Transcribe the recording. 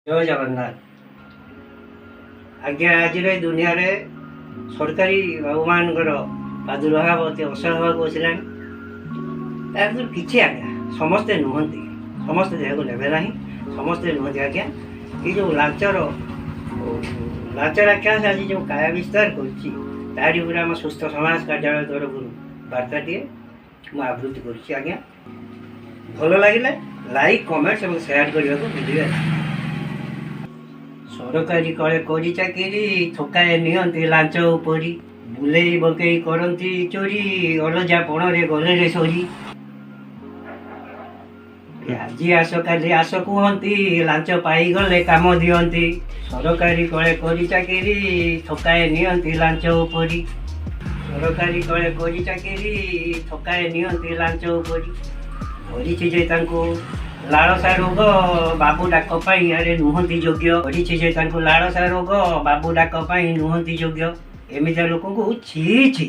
जय जगन्नाथ। आज्ञा आज दुनिया रे सरकारी भगवान प्रादुर्भाव अति असह्य होगा बसला किसी आज्ञा समस्ते नुहति समस्ते देह को नेबे ना समस्ते नुहति आज्ञा ये जो लाचर आख्या आज जो काया विस्तार कर सुस्थ समाज कार्यालय तरफ वार्ताटे मुझे आवृत्ति कर भल लगे लाइक कमेंट्स और शेयर करने को भूलिए। सरकारी कले करी चाकरी थकाए नियंती लांच उपरी बुले बकई करती चोरी अलजा पणरे गले रे सरी आज आस काली आस कहती लांच पाई गले काम दियंती सरकारी कले करी चाकरी थकाए नियंती लांच उपरी सरकारी कले करी चाकरी थकाए नियंती लांच उपरी धरी जे लालसा रोग बाबू डाक अरे नुहति योग्य लालसा रोग बाबू डाक नुहति योग्य एमती लोक को छी छी।